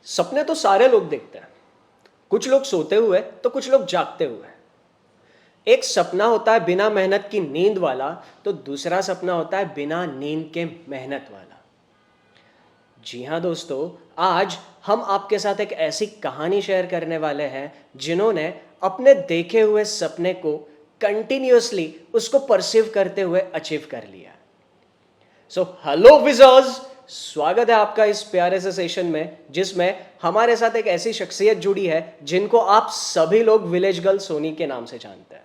सपने तो सारे लोग देखते हैं। कुछ लोग सोते हुए तो कुछ लोग जागते हुए। एक सपना होता है बिना मेहनत की नींद वाला, तो दूसरा सपना होता है बिना नींद के मेहनत वाला। जी हाँ दोस्तों, आज हम आपके साथ एक ऐसी कहानी शेयर करने वाले हैं जिन्होंने अपने देखे हुए सपने को कंटिन्यूअसली उसको परसीव करते हुए अचीव कर लिया। सो हेलो विजर्स, स्वागत है आपका इस प्यारे से सेशन में जिसमें हमारे साथ एक ऐसी शख्सियत जुड़ी है जिनको आप सभी लोग विलेज गर्ल सोनी के नाम से जानते हैं।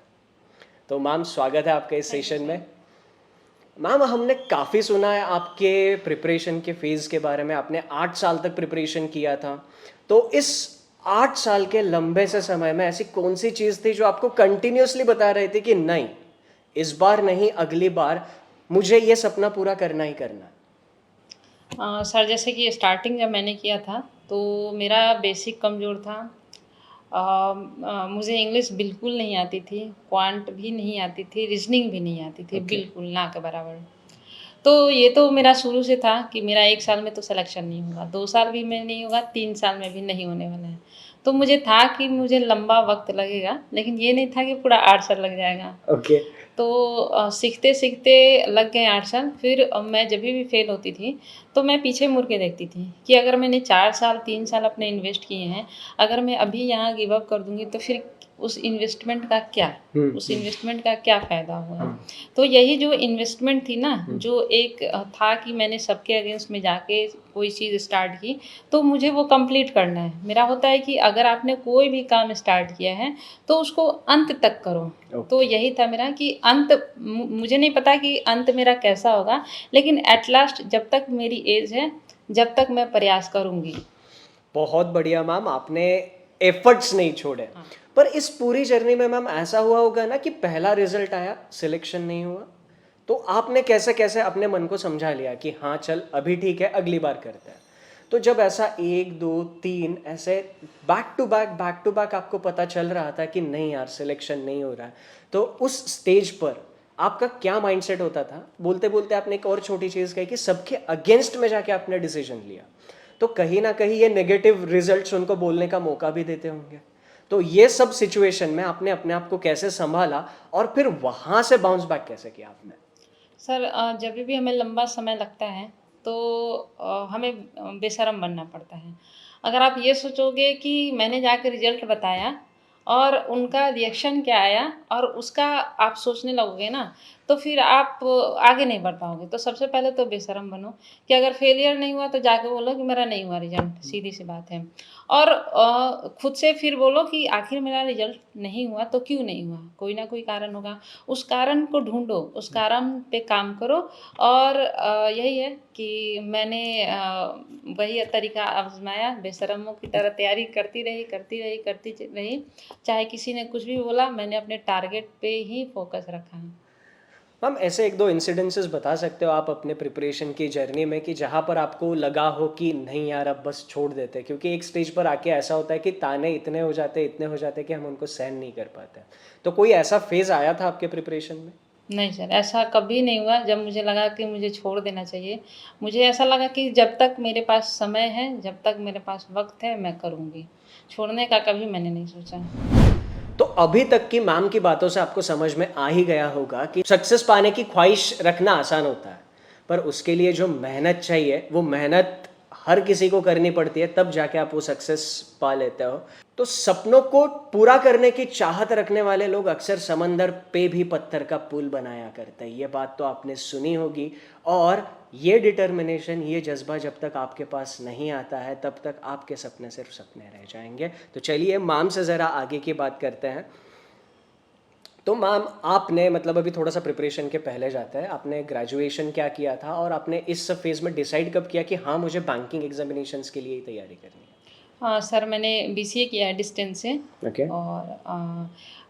तो मैम, स्वागत है आपके इस सेशन में। मैम, हमने काफ़ी सुना है आपके प्रिपरेशन के फेज़ के बारे में। आपने 8 साल तक प्रिपरेशन किया था, तो इस 8 साल के लंबे से समय में ऐसी कौन सी चीज़ थी जो आपको कंटिन्यूसली बता रही थी कि नहीं, इस बार नहीं अगली बार मुझे ये सपना पूरा करना ही करना? सर, जैसे कि स्टार्टिंग जब मैंने किया था तो मेरा बेसिक कमज़ोर था। मुझे इंग्लिश बिल्कुल नहीं आती थी, क्वांट भी नहीं आती थी, रीजनिंग भी नहीं आती थी, ओके। बिल्कुल ना के बराबर। तो ये तो मेरा शुरू से था कि मेरा 1 साल में तो सिलेक्शन नहीं होगा, 2 साल भी में नहीं होगा, 3 साल में भी नहीं होने वाला है। तो मुझे था कि मुझे लंबा वक़्त लगेगा, लेकिन ये नहीं था कि पूरा 8 साल लग जाएगा। ओके। तो सीखते-सीखते लग गए 8 साल। फिर मैं जभी भी फ़ेल होती थी, तो मैं पीछे मुड़ के देखती थी कि अगर मैंने 4 साल, 3 साल अपने इन्वेस्ट किए हैं, अगर मैं अभी यहाँ गिव अप कर दूँगी तो फिर उस इन्वेस्टमेंट का क्या? उस इन्वेस्टमेंट का क्या फ़ायदा हुआ? तो यही जो इन्वेस्टमेंट थी ना, जो एक था कि मैंने सबके अगेंस्ट में जाके कोई चीज़ स्टार्ट की, तो मुझे वो कंप्लीट करना है। मेरा होता है कि अगर आपने कोई भी काम स्टार्ट किया है, तो उसको अंत तक करो। तो यही था मेरा कि अंत मुझे नहीं पता कि अंत मेरा कैसा होगा, लेकिन एट लास्ट जब तक मेरी एज है, जब तक मैं प्रयास करूँगी। बहुत बढ़िया मैम, आपने एफर्ट्स नहीं छोड़े। हाँ। पर इस पूरी जर्नी में मैम ऐसा हुआ होगा ना कि पहला रिजल्ट आया, सिलेक्शन नहीं हुआ, तो आपने कैसे कैसे अपने मन को समझा लिया कि हाँ चल अभी ठीक है, अगली बार करते हैं? तो जब ऐसा 1 2 3 ऐसे बैक टू बैक आपको पता चल रहा था कि नहीं यार, सिलेक्शन नहीं हो रहा है, तो उस स्टेज पर आपका क्या माइंडसेट होता था? बोलते बोलते आपने एक और छोटी चीज़ कही कि सबके अगेंस्ट में जाके आपने डिसीजन लिया, तो कहीं ना कहीं ये नेगेटिव रिजल्ट्स उनको बोलने का मौका भी देते होंगे। तो ये सब सिचुएशन में आपने अपने आप को कैसे संभाला और फिर वहां से बाउंस बैक कैसे किया आपने? सर, जब भी हमें लंबा समय लगता है तो हमें बेशर्म बनना पड़ता है। अगर आप ये सोचोगे कि मैंने जाके रिजल्ट बताया और उनका रिएक्शन क्या आया और उसका आप सोचने लगोगे ना, तो फिर आप आगे नहीं बढ़ पाओगे। तो सबसे पहले तो बेशर्म बनो कि अगर फेलियर नहीं हुआ तो जाके बोलो कि मेरा नहीं हुआ रिजल्ट, सीधी-सी बात है। और खुद से फिर बोलो कि आखिर मेरा रिजल्ट नहीं हुआ तो क्यों नहीं हुआ? कोई ना कोई कारण होगा। उस कारण को ढूँढो, उस कारण पे काम करो। और यही है कि मैंने वही तरीका आज़माया, बेशर्मों की तरह तैयारी करती रही। चाहे किसी ने कुछ भी बोला, मैंने अपने टारगेट पे ही फ़ोकस रखा। मैम, ऐसे 1 2 इंसिडेंसेस बता सकते हो आप अपने प्रिपरेशन की जर्नी में कि जहाँ पर आपको लगा हो कि नहीं यार अब बस छोड़ देते, क्योंकि एक स्टेज पर आके ऐसा होता है कि ताने इतने हो जाते कि हम उनको सहन नहीं कर पाते। तो कोई ऐसा फेज आया था आपके प्रिपरेशन में? नहीं सर, ऐसा कभी नहीं हुआ जब मुझे लगा कि मुझे छोड़ देना चाहिए। मुझे ऐसा लगा कि जब तक मेरे पास समय है, जब तक मेरे पास वक़्त है, मैं करूँगी। छोड़ने का कभी मैंने नहीं सोचा। तो अभी तक की मैम की बातों से आपको समझ में आ ही गया होगा कि सक्सेस पाने की ख्वाहिश रखना आसान होता है, पर उसके लिए जो मेहनत चाहिए वो मेहनत हर किसी को करनी पड़ती है, तब जाके आप वो सक्सेस पा लेते हो। तो सपनों को पूरा करने की चाहत रखने वाले लोग अक्सर समंदर पे भी पत्थर का पुल बनाया करते हैं, ये बात तो आपने सुनी होगी। और ये डिटर्मिनेशन, ये जज्बा जब तक आपके पास नहीं आता है तब तक आपके सपने सिर्फ सपने रह जाएंगे। तो चलिए मैम से ज़रा आगे की बात करते हैं। तो मैम, आपने मतलब अभी थोड़ा सा प्रिपरेशन के पहले जाता है, आपने ग्रेजुएशन क्या किया था और आपने इस सब फेज़ में डिसाइड कब किया कि हाँ मुझे बैंकिंग एग्जामिनेशंस के लिए ही तैयारी करनी है? हाँ सर, मैंने बीसीए किया है डिस्टेंस से। ओके। और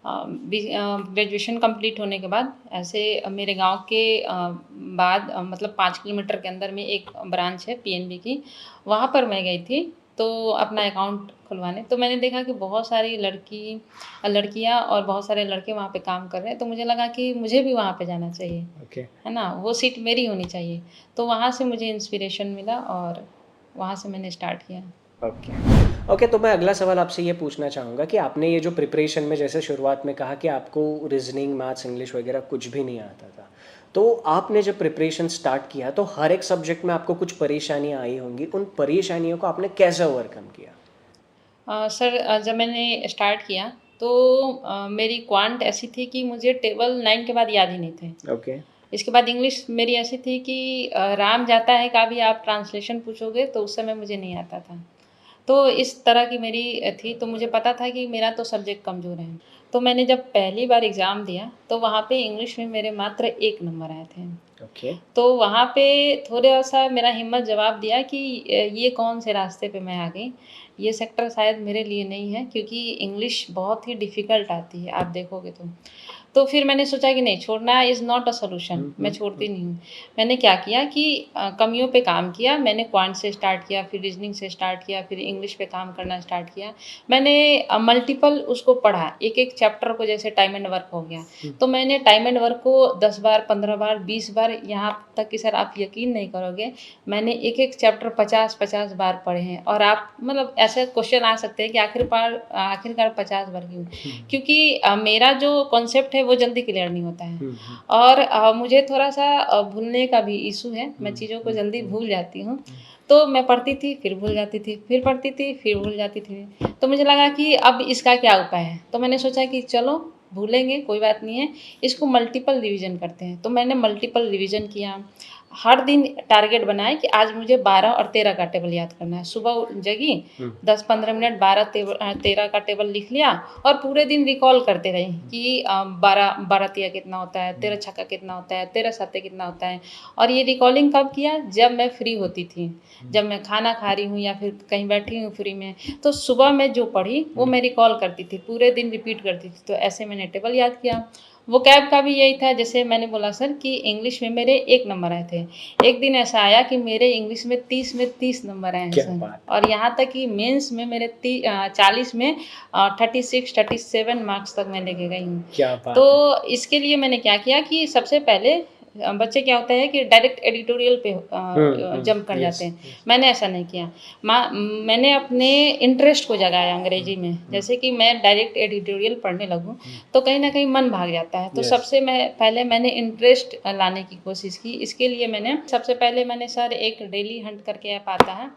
ग्रेजुएशन कंप्लीट होने के बाद ऐसे मेरे गांव के बाद मतलब 5 किलोमीटर के अंदर में एक ब्रांच है पीएनबी की। वहाँ पर मैं गई थी तो अपना अकाउंट खुलवाने। तो मैंने देखा कि बहुत सारी लड़कियां और बहुत सारे लड़के वहाँ पे काम कर रहे हैं, तो मुझे लगा कि मुझे भी वहाँ पे जाना चाहिए, ओके। है ना, वो सीट मेरी होनी चाहिए। तो वहाँ से मुझे इंस्पिरेशन मिला और वहाँ से मैंने स्टार्ट किया। ओके। ओके, तो मैं अगला सवाल आपसे ये पूछना चाहूँगा कि आपने ये जो प्रिपरेशन में जैसे शुरुआत में कहा कि आपको रीजनिंग, मैथ्स, इंग्लिश वगैरह कुछ भी नहीं आता था, तो आपने जब प्रिपरेशन स्टार्ट किया तो हर एक सब्जेक्ट में आपको कुछ परेशानियाँ आई होंगी, उन परेशानियों को आपने कैसे ओवरकम किया? सर, जब मैंने स्टार्ट किया तो मेरी क्वांट ऐसी थी कि मुझे टेबल 9 के बाद याद ही नहीं थे। ओके। इसके बाद इंग्लिश मेरी ऐसी थी कि राम जाता है का भी आप ट्रांसलेशन पूछोगे तो उस समय मुझे नहीं आता था। तो इस तरह की मेरी थी, तो मुझे पता था कि मेरा तो सब्जेक्ट कमज़ोर है। तो मैंने जब पहली बार एग्ज़ाम दिया तो वहाँ पे इंग्लिश में मेरे मात्र 1 नंबर आए थे। ओके। तो वहाँ पे थोड़ा-सा मेरा हिम्मत जवाब दिया कि ये कौन से रास्ते पे मैं आ गई। ये सेक्टर शायद मेरे लिए नहीं है, क्योंकि इंग्लिश बहुत ही डिफ़िकल्ट आती है, आप देखोगे तो। तो फिर मैंने सोचा कि नहीं, छोड़ना इज़ नॉट अ सॉल्यूशन, मैं छोड़ती नहीं हूँ। मैंने क्या किया कि कमियों पे काम किया, मैंने क्वांट से स्टार्ट किया, फिर रीज़निंग से स्टार्ट किया, फिर इंग्लिश पे काम करना स्टार्ट किया। मैंने मल्टीपल उसको पढ़ा, एक-एक चैप्टर को, जैसे टाइम एंड वर्क हो गया, तो मैंने टाइम एंड वर्क को 10 बार, 15 बार, 20 बार, यहाँ तक कि सर आप यकीन नहीं करोगे, मैंने एक-एक चैप्टर 50-50 बार पढ़े हैं। और आप मतलब ऐसे क्वेश्चन आ सकते हैं कि आखिरकार 50 बार क्यों? क्योंकि मेरा जो कॉन्सेप्ट है वो जल्दी क्लियर नहीं होता है। और मुझे थोड़ा-सा भूलने का भी इश्यू है, मैं चीज़ों को जल्दी भूल जाती हूँ। तो मैं पढ़ती थी, फिर भूल जाती थी, फिर पढ़ती थी, फिर भूल जाती थी। तो मुझे लगा कि अब इसका क्या उपाय है? तो मैंने सोचा कि चलो भूलेंगे, कोई बात नहीं है, इसको मल्टीपल रिवीज़न करते हैं। तो मैंने मल्टीपल रिवीज़न किया। हर दिन टारगेट बनाए कि आज मुझे 12 और 13 का टेबल याद करना है। सुबह जगी, 10-15 मिनट 13 का टेबल लिख लिया और पूरे दिन रिकॉल करते रही कि 12 तिया कितना होता है, 13 छक्का कितना होता है, 13 सत्ते कितना होता है। और ये रिकॉलिंग कब किया? जब मैं फ्री होती थी, जब मैं खाना खा रही हूँ या फिर कहीं बैठी हूँ फ्री में, तो सुबह में जो पढ़ी वो मैं रिकॉल करती थी, पूरे दिन रिपीट करती थी। तो ऐसे मैंने टेबल याद किया। वोकैब का भी यही था, जैसे मैंने बोला सर कि इंग्लिश में मेरे 1 नंबर आए थे। एक दिन ऐसा आया कि मेरे इंग्लिश में 30 नंबर आए हैं क्या सर। बात! और यहाँ तक कि मेंस में मेरे 40 में 36-37 मार्क्स तक मैं लेके गई हूँ। क्या बात है! तो इसके लिए मैंने क्या किया कि सबसे पहले बच्चे क्या होता है कि डायरेक्ट एडिटोरियल पे जंप कर यस, जाते हैं। यस। मैंने ऐसा नहीं किया। मैंने अपने इंटरेस्ट को जगाया अंग्रेजी में। जैसे कि मैं डायरेक्ट एडिटोरियल पढ़ने लगूँ तो कहीं न कहीं मन भाग जाता है। तो यस। सबसे मैं पहले मैंने इंटरेस्ट लाने की कोशिश की। इसके लिए मैंने सबसे पहले मैंने सर एक डेली हंट करके ऐप आता है।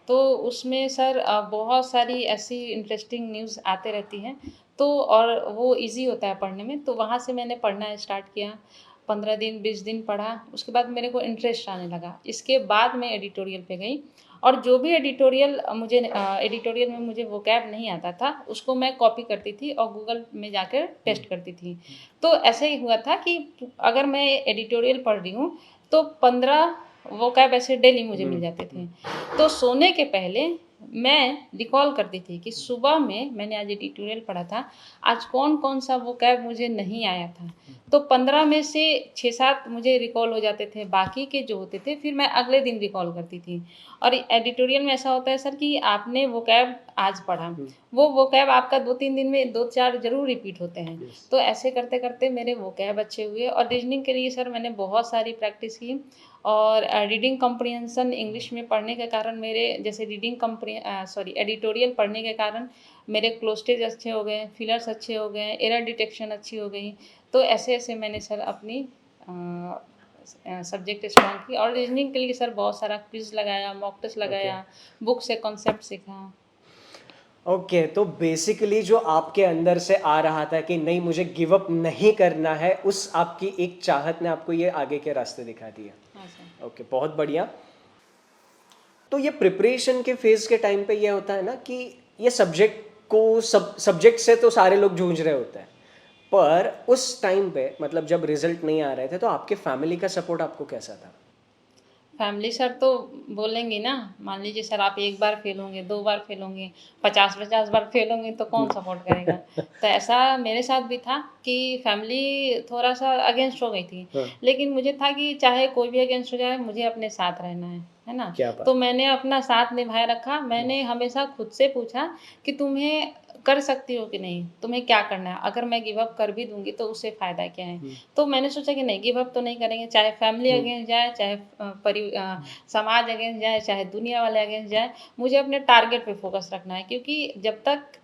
तो उसमें सर बहुत सारी ऐसी इंटरेस्टिंग न्यूज़ आते रहती हैं। तो और वो ईज़ी होता है पढ़ने में, तो वहाँ से मैंने पढ़ना स्टार्ट किया। 15 दिन, 20 दिन पढ़ा, उसके बाद मेरे को इंटरेस्ट आने लगा। इसके बाद मैं एडिटोरियल पे गई और जो भी एडिटोरियल में मुझे वोकैब नहीं आता था, उसको मैं कॉपी करती थी और गूगल में जाकर टेस्ट करती थी। तो ऐसे ही हुआ था कि अगर मैं एडिटोरियल पढ़ रही हूँ, तो 15 वोकैब ऐसे डेली मुझे मिल जाते थे। तो सोने के पहले मैं रिकॉल करती थी कि सुबह में मैंने आज एडिटोरियल पढ़ा था, आज कौन-कौन सा वोकैब मुझे नहीं आया था। तो 15 में से 6-7 मुझे रिकॉल हो जाते थे, बाकी के जो होते थे फिर मैं अगले दिन रिकॉल करती थी। और एडिटोरियल में ऐसा होता है सर कि आपने वोकैब आज पढ़ा, वो वोकैब आपका 2-3 दिन में 2-4 ज़रूर रिपीट होते हैं। तो ऐसे करते-करते मेरे वोकैब अच्छे हुए और रीजनिंग के लिए सर मैंने बहुत सारी प्रैक्टिस की। और रीडिंग कम्प्रिहेंशन इंग्लिश में पढ़ने के कारण मेरे जैसे एडिटोरियल पढ़ने के कारण मेरे क्लोस्टेज अच्छे हो गए, फिलर्स अच्छे हो गए, एरर डिटेक्शन अच्छी हो गई। तो ऐसे-ऐसे मैंने सर अपनी सब्जेक्ट स्ट्रॉन्ग की। और रीजनिंग के लिए सर बहुत सारा क्विज़ लगाया, मॉक टेस्ट ओके। लगाया, बुक से कॉन्सेप्ट सीखा। ओके, तो बेसिकली जो आपके अंदर से आ रहा था कि नहीं मुझे गिव अप नहीं करना है, उस आपकी एक चाहत ने आपको ये आगे के रास्ते दिखा दिए। हाँ सर। ओके, बहुत बढ़िया। तो ये प्रिपरेशन के फेज़ के टाइम पे ये होता है ना कि ये सब्जेक्ट से तो सारे लोग जूझ रहे होते हैं। पर उस टाइम पे मतलब जब रिज़ल्ट नहीं आ रहे थे, तो आपके फैमिली का सपोर्ट आपको कैसा था? फैमिली सर तो बोलेंगी ना, मान लीजिए सर आप 1 बार फेल होंगे, 2 बार फेल होंगे, 50-50 बार फेल होंगे तो कौन सपोर्ट करेगा? तो ऐसा मेरे साथ भी था कि फैमिली थोड़ा-सा अगेंस्ट हो गई थी। हाँ, लेकिन मुझे था कि चाहे कोई भी अगेंस्ट हो जाए, मुझे अपने साथ रहना है ना? क्या तो बात! मैंने अपना साथ निभाए रखा। मैंने हमेशा खुद से पूछा कि तुम्हें कर सकती हो कि नहीं, तुम्हें क्या करना है? अगर मैं गिव अप कर भी दूँगी तो उससे फ़ायदा क्या है? तो मैंने सोचा कि नहीं, गिव अप तो नहीं करेंगे, चाहे फैमिली अगेंस्ट जाए, चाहे समाज अगेंस्ट जाए, चाहे दुनिया वाले अगेंस्ट जाए, मुझे अपने टारगेट पे फ़ोकस रखना है। क्योंकि जब तक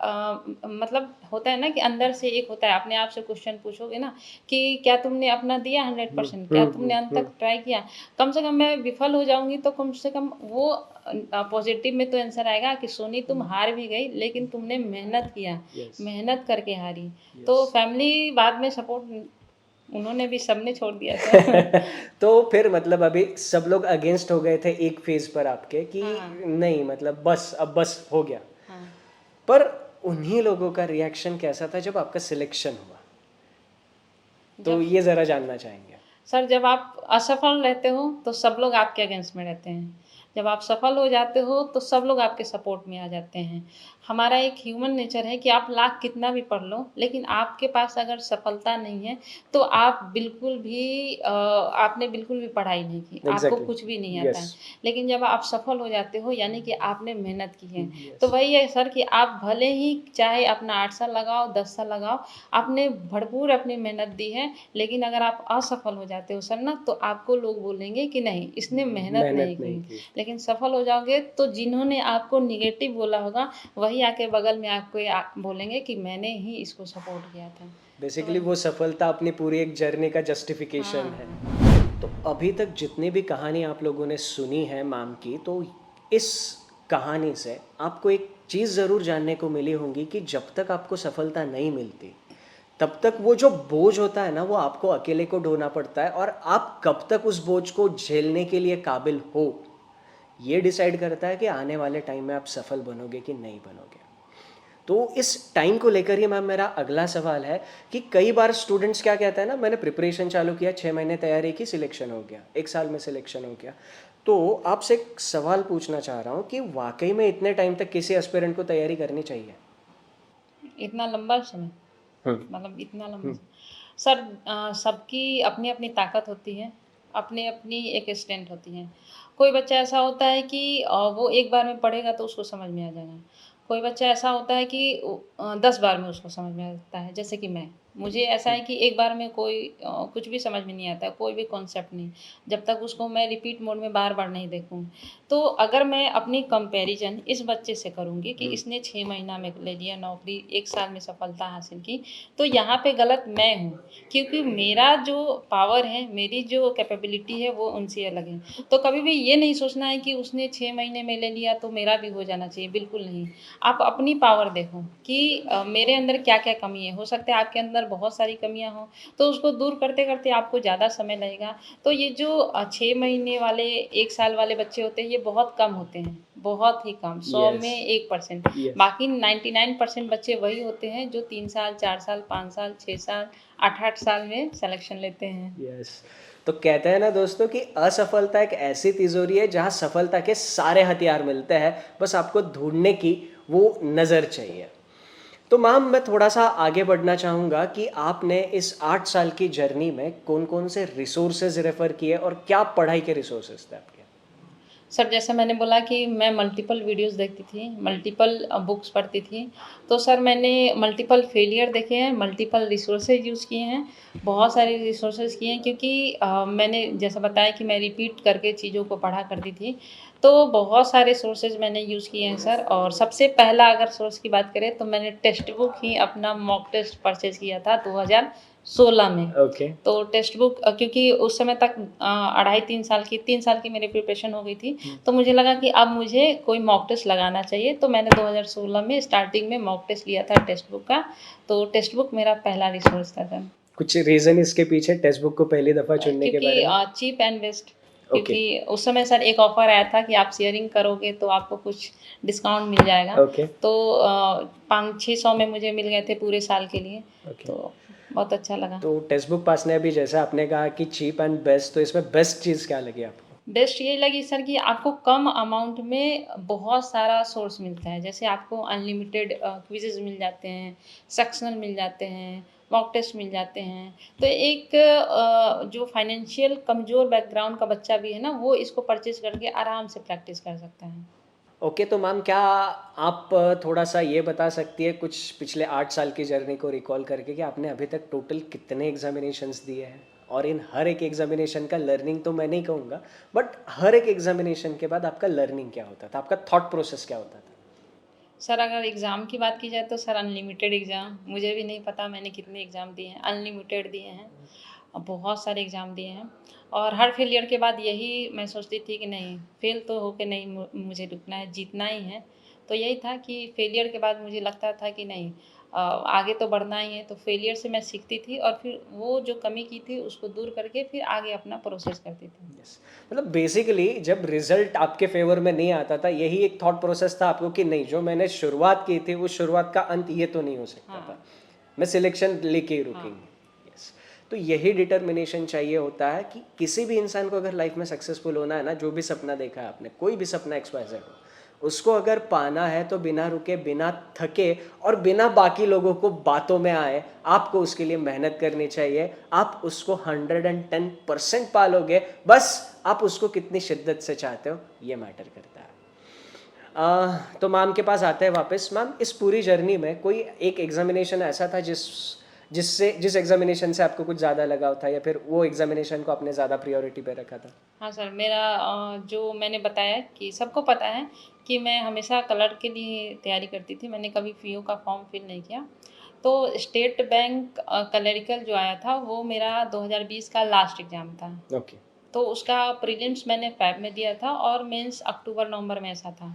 मतलब होता है ना कि अंदर से एक होता है, अपने आप से क्वेश्चन पूछोगे ना कि क्या तुमने अपना दिया 100%? क्या तुमने अंत तक ट्राई किया? कम से कम मैं विफल हो जाऊँगी तो कम से कम वो पॉज़िटिव में तो आंसर आएगा कि सोनी तुम हार भी गई लेकिन तुमने मेहनत किया, यस, मेहनत करके हारी। तो यस। फैमिली बाद में सपोर्ट उन्होंने भी सबने छोड़ दिया था। तो फिर मतलब अभी सब लोग अगेंस्ट हो गए थे एक फेज पर आपके कि हाँ, हाँ। नहीं मतलब बस अब बस हो गया। हाँ। पर उन्हीं लोगों का रिएक्शन कैसा था जब आपका सिलेक्शन हुआ? तो जब ये ज़रा जानना चाहेंगे। सर जब आप असफल रहते हो तो सब लोग आपके अगेंस्ट में रहते हैं। जब आप सफल हो जाते हो तो सब लोग आपके सपोर्ट में आ जाते हैं। हमारा एक ह्यूमन नेचर है कि आप लाख कितना भी पढ़ लो लेकिन आपके पास अगर सफलता नहीं है तो आप बिल्कुल भी आपने बिल्कुल भी पढ़ाई नहीं की, आपको एग्जैक्टली। कुछ भी नहीं आता यस। है। लेकिन जब आप सफल हो जाते हो यानी कि आपने मेहनत की है। तो यस। वही है सर कि आप भले ही चाहे अपना 8 साल लगाओ, 10 साल लगाओ, आपने भरपूर अपनी मेहनत दी है लेकिन अगर आप असफल हो जाते हो सर ना तो आपको लोग बोलेंगे कि नहीं इसने मेहनत मेहनत नहीं नहीं की। की। लेकिन सफल हो जाओगे तो जिन्होंने आपको नेगेटिव बोला होगा वही आके बगल में आपको बोलेंगे कि मैंने ही इसको सपोर्ट किया था। तो बेसिकली वही वो सफलता अपनी पूरी एक जर्नी का जस्टिफिकेशन हाँ, है। हाँ। तो अभी तक जितनी भी कहानी आप लोगों ने सुनी है मैम की, तो इस कहानी से आपको एक चीज़ ज़रूर जानने को मिली होंगी कि जब तक आपको सफलता नहीं मिलती तब तक वो जो बोझ होता है ना वो आपको अकेले को ढोना पड़ता है, और आप कब तक उस बोझ को झेलने के लिए काबिल हो ये डिसाइड करता है कि आने वाले टाइम में आप सफल बनोगे कि नहीं बनोगे। तो इस टाइम को लेकर ही मैम मेरा अगला सवाल है कि कई बार स्टूडेंट्स क्या कहते हैं ना, मैंने प्रिपरेशन चालू किया, 6 महीने तैयारी की, सिलेक्शन हो गया, 1 साल में सिलेक्शन हो गया। तो आपसे एक सवाल पूछना चाह रहा हूँ कि वाकई में इतने टाइम तक किसी एस्पिरेंट को तैयारी करनी चाहिए? इतना लंबा समय हम्म। मतलब इतना लंबा हम्म। समय सर सबकी अपनी-अपनी ताकत होती है, अपनी-अपनी एक स्ट्रेंथ होती है। कोई बच्चा ऐसा होता है कि वो एक बार में पढ़ेगा तो उसको समझ में आ जाएगा। कोई बच्चा ऐसा होता है कि 10 बार में उसको समझ में आता है, जैसे कि मैं। मुझे ऐसा है कि एक बार में कोई कुछ भी समझ में नहीं आता है, कोई भी कॉन्सेप्ट नहीं, जब तक उसको मैं रिपीट मोड में बार-बार नहीं देखूँ। तो अगर मैं अपनी कंपैरिज़न इस बच्चे से करूँगी कि इसने 6 महीना में ले लिया नौकरी, 1 साल में सफलता हासिल की, तो यहाँ पे गलत मैं हूँ, क्योंकि मेरा जो पावर है, मेरी जो कैपेबिलिटी है, वो उनसे अलग है। तो कभी भी ये नहीं सोचना है कि उसने 6 महीने में ले लिया, तो मेरा भी हो जाना चाहिए, बिल्कुल नहीं। आप अपनी पावर देखो कि मेरे अंदर क्या-क्या कमी है। हो सकता है आपके अंदर बहुत सारी कमियाँ हों, तो उसको दूर करते-करते आपको ज़्यादा समय लगेगा। तो ये जो 6 महीने वाले, 1 साल वाले बच्चे होते हैं, ये बहुत कम होते हैं, बहुत ही कम, 100 यस। में 1%। यस। बाकी 99% बच्चे वही होते हैं जो 3 साल, 4 साल, 5 साल, 6 साल, 8-8 साल में सिलेक्शन लेते हैं। यस। तो कहते हैं ना दोस्तों कि असफलता एक ऐसी तिजोरी है जहां सफलता के सारे हथियार मिलते हैं, बस आपको ढूंढने की वो नज़र चाहिए। तो मैम मैं थोड़ा सा आगे बढ़ना चाहूँगा कि आपने इस 8 साल की जर्नी में कौन कौन से रिसोर्सेज रेफ़र किए और क्या पढ़ाई के रिसोर्सेज थे आपके? सर जैसे मैंने बोला कि मैं मल्टीपल वीडियोज़ देखती थी, मल्टीपल बुक्स पढ़ती थी। तो सर मैंने मल्टीपल फेलियर देखे हैं, मल्टीपल रिसोर्सेज़ यूज़ किए हैं, बहुत सारे रिसोर्सेज़ किए हैं क्योंकि मैंने जैसा बताया कि मैं रिपीट करके चीज़ों को पढ़ा करती थी। तो बहुत सारे सोर्सेज़ मैंने यूज़ किए हैं सर, और सबसे पहला अगर सोर्स की बात करें तो मैंने टेक्स्ट बुक ही अपना मॉक टेस्ट परचेज़ किया था 2016 में। ओके। तो टेक्स्ट बुक क्योंकि उस समय तक 3 साल की मेरी प्रिपरेशन हो गई थी। तो मुझे लगा कि अब मुझे कोई मॉक टेस्ट लगाना चाहिए, तो मैंने 2016 में स्टार्टिंग में मॉक टेस्ट लिया था टेक्स्ट बुक का। तो टेक्स्ट बुक मेरा पहला रिसोर्स था सर। कुछ रीज़न इसके पीछे टेक्स्ट बुक को पहली दफ़ा चुनने के क्योंकि बारे में? Cheap and best, okay. क्योंकि उस समय सर एक ऑफ़र आया था कि आप शेयरिंग करोगे तो आपको कुछ डिस्काउंट मिल जाएगा। ओके। तो 500-600 में मुझे मिल गए थे पूरे साल के लिए, ओके। तो बहुत अच्छा लगा। तो टेक्स्ट बुक पास ने अभी जैसे आपने कहा कि चीप एंड बेस्ट, तो इसमें बेस्ट चीज़ क्या लगी आपको? बेस्ट ये लगी सर कि आपको कम अमाउंट में बहुत सारा सोर्स मिलता है। जैसे आपको अनलिमिटेड क्विज़ेज़ मिल जाते हैं, सेक्शनल मिल जाते हैं, मॉक टेस्ट मिल जाते हैं। तो एक जो फाइनेंशियल कमज़ोर बैकग्राउंड का बच्चा भी है ना, वो इसको परचेज़ करके आराम से प्रैक्टिस कर सकता है। ओके, तो मैम क्या आप थोड़ा सा ये बता सकती है कुछ पिछले 8 साल की जर्नी को रिकॉल करके कि आपने अभी तक टोटल कितने एग्जामिनेशंस दिए हैं, और इन हर एक एग्जामिनेशन का लर्निंग तो मैं नहीं कहूँगा, बट हर एक एग्जामिनेशन के बाद आपका लर्निंग क्या होता था, आपका थॉट प्रोसेस क्या होता था? सर अगर एग्ज़ाम की बात की जाए तो सर अनलिमिटेड एग्ज़ाम, मुझे भी नहीं पता मैंने कितने एग्ज़ाम दिए हैं, अनलिमिटेड दिए हैं। बहुत सारे एग्ज़ाम दिए हैं और हर फेलियर के बाद यही मैं सोचती थी कि नहीं, फेल तो होके नहीं मुझे रुकना है, जीतना ही है। तो यही था कि फेलियर के बाद मुझे लगता था कि नहीं, आगे तो बढ़ना ही है, तो फेलियर से मैं सीखती थी और फिर वो जो कमी की थी उसको दूर करके फिर आगे अपना प्रोसेस करती थी। यस, मतलब बेसिकली जब रिजल्ट आपके फेवर में नहीं आता था, यही एक थॉट प्रोसेस था आपको कि नहीं, जो मैंने शुरुआत की थी उस शुरुआत का अंत ये तो नहीं हो सकता था, हाँ, मैं सिलेक्शन लेके ही हाँ। रुकेंगे। यस, तो यही डिटर्मिनेशन चाहिए होता है कि किसी भी इंसान को अगर लाइफ में सक्सेसफुल होना है ना, जो भी सपना देखा है आपने, कोई भी सपना XYZ हो, उसको अगर पाना है तो बिना रुके, बिना थके और बिना बाकी लोगों को बातों में आए, आपको उसके लिए मेहनत करनी चाहिए। आप उसको 110% पालोगे, बस आप उसको कितनी शिद्दत से चाहते हो ये मैटर करता है। तो मैम के पास आते हैं वापस। मैम, इस पूरी जर्नी में कोई एक एग्जामिनेशन ऐसा था जिस एग्जामिनेशन से आपको कुछ ज़्यादा लगाव था, या फिर वो एग्जामिनेशन को आपने ज़्यादा प्रायोरिटी पे रखा था? हाँ सर, मेरा जो मैंने बताया कि सबको पता है कि मैं हमेशा क्लर्क के लिए तैयारी करती थी, मैंने कभी पीओ का फॉर्म फिल नहीं किया। तो स्टेट बैंक क्लरिकल जो आया था वो मेरा 2020 का लास्ट एग्ज़ाम था। ओके। तो उसका प्रीलिम्स मैंने फ़ेब में दिया था और मेंस अक्टूबर-नवंबर में ऐसा था।